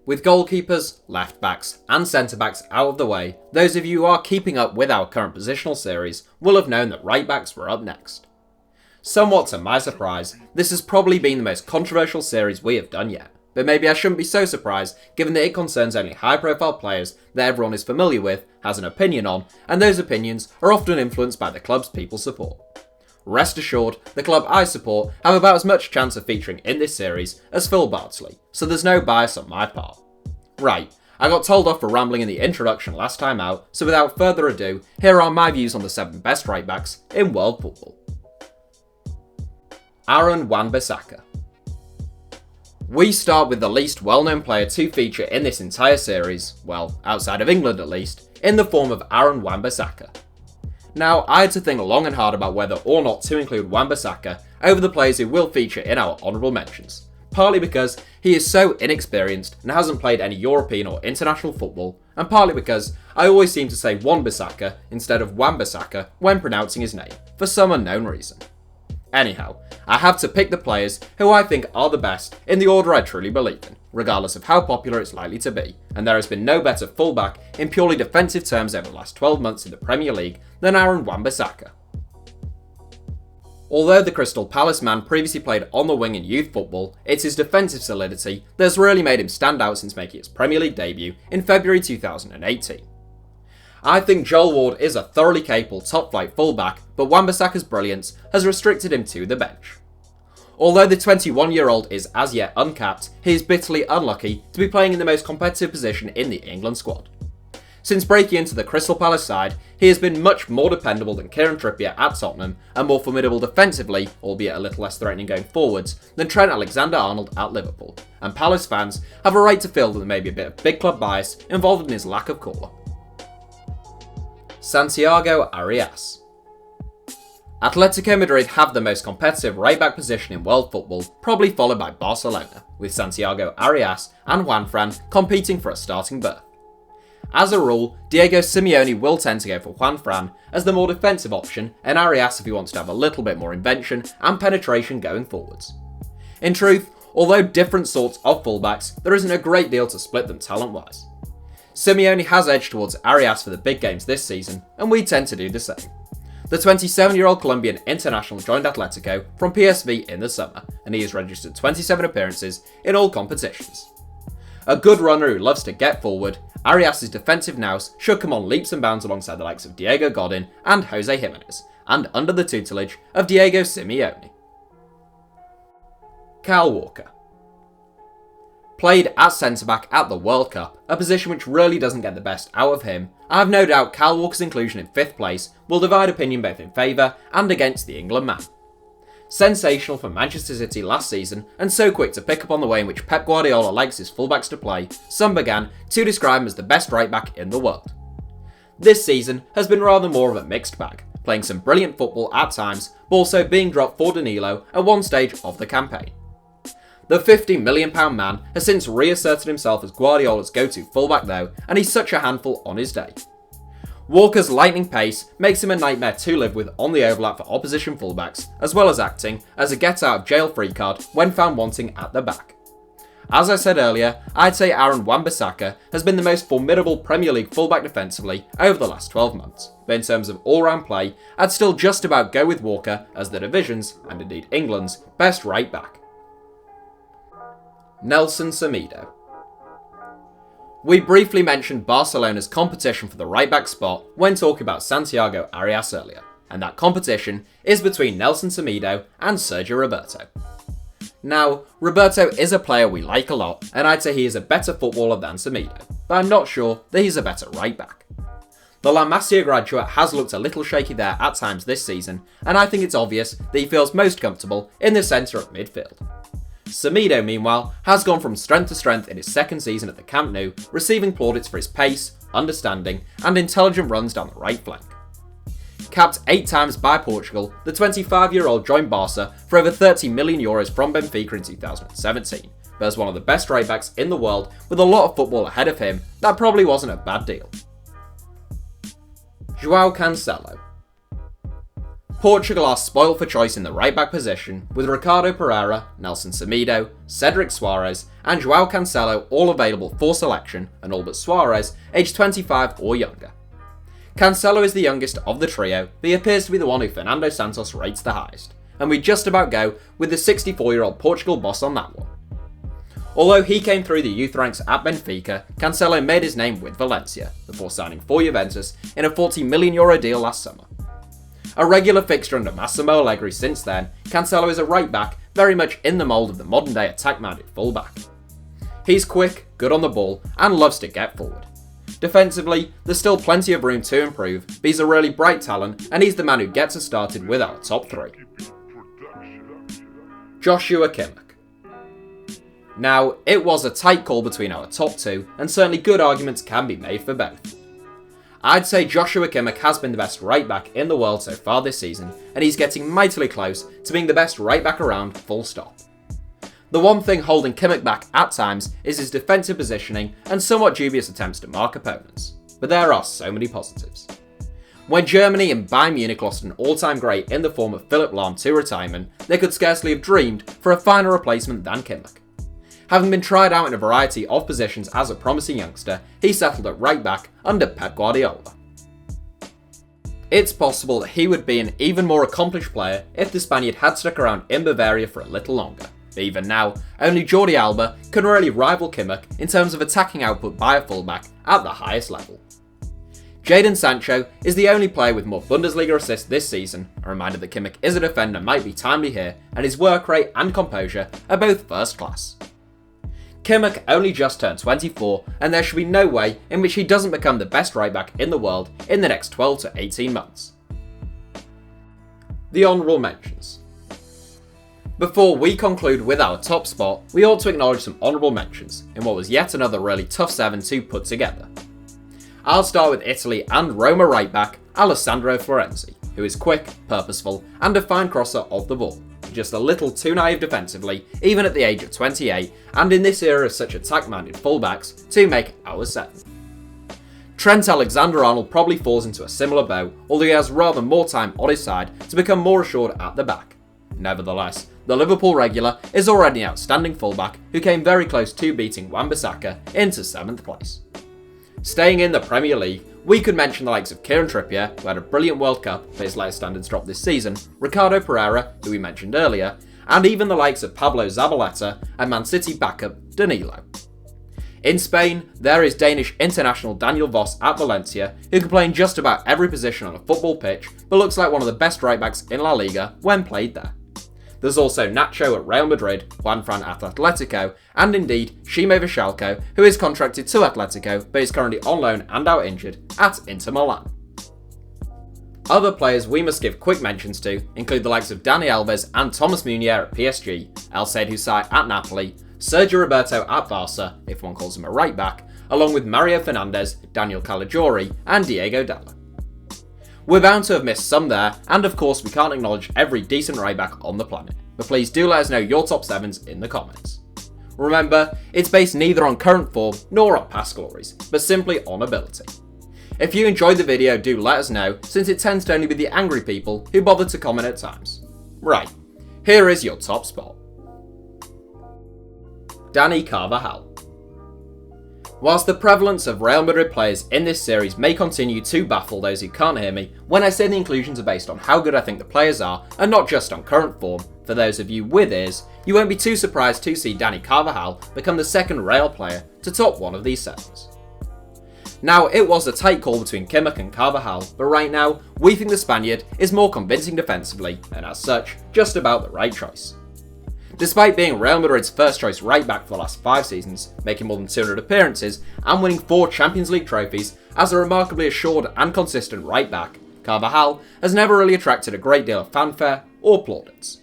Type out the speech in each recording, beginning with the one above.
With goalkeepers, left backs, and centre backs out of the way, those of you who are keeping up with our current positional series will have known that right backs were up next. Somewhat to my surprise, this has probably been the most controversial series we have done yet, but maybe I shouldn't be so surprised given that it concerns only high profile players that everyone is familiar with, has an opinion on, and those opinions are often influenced by the clubs people support. Rest assured, the club I support have about as much chance of featuring in this series as Phil Bardsley, so there's no bias on my part. Right, I got told off for rambling in the introduction last time out, so without further ado, here are my views on the 7 best right backs in world football. Aaron Wan-Bissaka. We start with the least well-known player to feature in this entire series, well, outside of England at least, in the form of Aaron Wan-Bissaka. Now, I had to think long and hard about whether or not to include Wan-Bissaka over the players who will feature in our honourable mentions, partly because he is so inexperienced and hasn't played any European or international football, and partly because I always seem to say Wan-Bissaka instead of Wan-Bissaka when pronouncing his name, for some unknown reason. Anyhow, I have to pick the players who I think are the best in the order I truly believe in, regardless of how popular it's likely to be, and there has been no better fullback in purely defensive terms over the last 12 months in the Premier League than Aaron Wan-Bissaka. Although the Crystal Palace man previously played on the wing in youth football, it's his defensive solidity that has really made him stand out since making his Premier League debut in February 2018. I think Joel Ward is a thoroughly capable top-flight fullback, but Wan-Bissaka's brilliance has restricted him to the bench. Although the 21-year-old is as yet uncapped, he is bitterly unlucky to be playing in the most competitive position in the England squad. Since breaking into the Crystal Palace side, he has been much more dependable than Kieran Trippier at Tottenham and more formidable defensively, albeit a little less threatening going forwards, than Trent Alexander-Arnold at Liverpool, and Palace fans have a right to feel that there may be a bit of big club bias involved in his lack of call-up. Santiago Arias. Atletico Madrid have the most competitive right-back position in world football, probably followed by Barcelona, with Santiago Arias and Juanfran competing for a starting berth. As a rule, Diego Simeone will tend to go for Juanfran as the more defensive option, and Arias if he wants to have a little bit more invention and penetration going forwards. In truth, although different sorts of fullbacks, there isn't a great deal to split them talent-wise. Simeone has edged towards Arias for the big games this season, and we tend to do the same. The 27-year-old Colombian international joined Atletico from PSV in the summer, and he has registered 27 appearances in all competitions. A good runner who loves to get forward, Arias' defensive nous should come on leaps and bounds alongside the likes of Diego Godin and Jose Jimenez, and under the tutelage of Diego Simeone. Kyle Walker. Played at centre-back at the World Cup, a position which really doesn't get the best out of him, I have no doubt Kyle Walker's inclusion in 5th place will divide opinion both in favour and against the England man. Sensational for Manchester City last season, and so quick to pick up on the way in which Pep Guardiola likes his fullbacks to play, some began to describe him as the best right-back in the world. This season has been rather more of a mixed bag, playing some brilliant football at times, but also being dropped for Danilo at one stage of the campaign. The £50 million man has since reasserted himself as Guardiola's go-to fullback though, and he's such a handful on his day. Walker's lightning pace makes him a nightmare to live with on the overlap for opposition fullbacks, as well as acting as a get-out-of-jail-free card when found wanting at the back. As I said earlier, I'd say Aaron Wan-Bissaka has been the most formidable Premier League fullback defensively over the last 12 months, but in terms of all-round play, I'd still just about go with Walker as the division's, and indeed England's, best right-back. Nelson Semedo. We briefly mentioned Barcelona's competition for the right-back spot when talking about Santiago Arias earlier, and that competition is between Nelson Semedo and Sergio Roberto. Now, Roberto is a player we like a lot, and I'd say he is a better footballer than Semedo, but I'm not sure that he's a better right-back. The La Masia graduate has looked a little shaky there at times this season, and I think it's obvious that he feels most comfortable in the centre of midfield. Semedo, meanwhile, has gone from strength to strength in his second season at the Camp Nou, receiving plaudits for his pace, understanding, and intelligent runs down the right flank. Capped 8 times by Portugal, the 25-year-old joined Barca for over €30 million from Benfica in 2017, but as one of the best right-backs in the world with a lot of football ahead of him, that probably wasn't a bad deal. Joao Cancelo. Portugal are spoilt for choice in the right-back position, with Ricardo Pereira, Nelson Semedo, Cedric Soares and Joao Cancelo all available for selection, and all but Soares aged 25 or younger. Cancelo is the youngest of the trio, but he appears to be the one who Fernando Santos rates the highest, and we just about go with the 64-year-old Portugal boss on that one. Although he came through the youth ranks at Benfica, Cancelo made his name with Valencia, before signing for Juventus in a €40 million deal last summer. A regular fixture under Massimo Allegri since then, Cancelo is a right-back very much in the mould of the modern-day attack-minded full-back. He's quick, good on the ball, and loves to get forward. Defensively, there's still plenty of room to improve, but he's a really bright talent, and he's the man who gets us started with our top three. Joshua Kimmich. Now, it was a tight call between our top two, and certainly good arguments can be made for both. I'd say Joshua Kimmich has been the best right-back in the world so far this season, and he's getting mightily close to being the best right-back around, full stop. The one thing holding Kimmich back at times is his defensive positioning and somewhat dubious attempts to mark opponents, but there are so many positives. When Germany and Bayern Munich lost an all-time great in the form of Philipp Lahm to retirement, they could scarcely have dreamed for a finer replacement than Kimmich. Having been tried out in a variety of positions as a promising youngster, he settled at right back under Pep Guardiola. It's possible that he would be an even more accomplished player if the Spaniard had stuck around in Bavaria for a little longer, but even now, only Jordi Alba can really rival Kimmich in terms of attacking output by a fullback at the highest level. Jadon Sancho is the only player with more Bundesliga assists this season, a reminder that Kimmich is a defender might be timely here, and his work rate and composure are both first class. Kimmich only just turned 24, and there should be no way in which he doesn't become the best right-back in the world in the next 12 to 18 months. The honourable mentions. Before we conclude with our top spot, we ought to acknowledge some honourable mentions in what was yet another really tough seven to put together. I'll start with Italy and Roma right-back Alessandro Florenzi, who is quick, purposeful, and a fine crosser of the ball. Just a little too naive defensively, even at the age of 28, and in this era of such attack-minded fullbacks, to make our seventh. Trent Alexander-Arnold probably falls into a similar boat, although he has rather more time on his side to become more assured at the back. Nevertheless, the Liverpool regular is already an outstanding fullback who came very close to beating Wan-Bissaka into 7th place. Staying in the Premier League, we could mention the likes of Kieran Trippier, who had a brilliant World Cup but his latest standards dropped this season, Ricardo Pereira, who we mentioned earlier, and even the likes of Pablo Zabaleta and Man City backup Danilo. In Spain, there is Danish international Daniel Voss at Valencia, who can play in just about every position on a football pitch, but looks like one of the best right-backs in La Liga when played there. There's also Nacho at Real Madrid, Juanfran at Atletico, and indeed Šime Vršelko, who is contracted to Atletico but is currently on loan and out injured at Inter Milan. Other players we must give quick mentions to include the likes of Dani Alves and Thomas Meunier at PSG, El Said Hussein at Napoli, Sergio Roberto at Barca, if one calls him a right back, along with Mario Fernandes, Daniel Caligiuri, and Diego Dalla. We're bound to have missed some there, and of course we can't acknowledge every decent right back on the planet, but please do let us know your top 7s in the comments. Remember, it's based neither on current form nor on past glories, but simply on ability. If you enjoyed the video, do let us know, since it tends to only be the angry people who bother to comment at times. Right, here is your top spot. Dani Carvajal. Whilst the prevalence of Real Madrid players in this series may continue to baffle those who can't hear me, when I say the inclusions are based on how good I think the players are, and not just on current form, for those of you with ears, you won't be too surprised to see Dani Carvajal become the second Real player to top one of these sevens. Now, it was a tight call between Kimmich and Carvajal, but right now, we think the Spaniard is more convincing defensively, and as such, just about the right choice. Despite being Real Madrid's first choice right back for the last 5 seasons, making more than 200 appearances, and winning 4 Champions League trophies as a remarkably assured and consistent right back, Carvajal has never really attracted a great deal of fanfare or plaudits.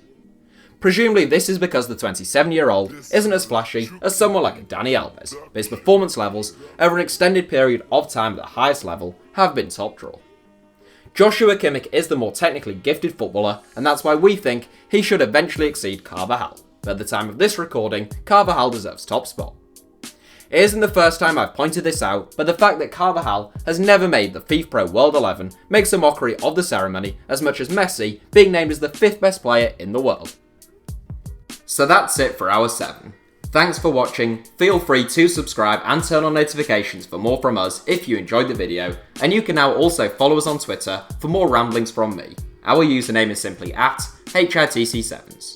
Presumably this is because the 27-year-old isn't as flashy as someone like a Dani Alves, but his performance levels over an extended period of time at the highest level have been top draw. Joshua Kimmich is the more technically gifted footballer, and that's why we think he should eventually exceed Carvajal, but at the time of this recording, Carvajal deserves top spot. It isn't the first time I've pointed this out, but the fact that Carvajal has never made the FIFA Pro World 11 makes a mockery of the ceremony as much as Messi being named as the 5th best player in the world. So that's it for our 7. Thanks for watching, feel free to subscribe and turn on notifications for more from us if you enjoyed the video, and you can now also follow us on Twitter for more ramblings from me. Our username is simply @HITC Sevens.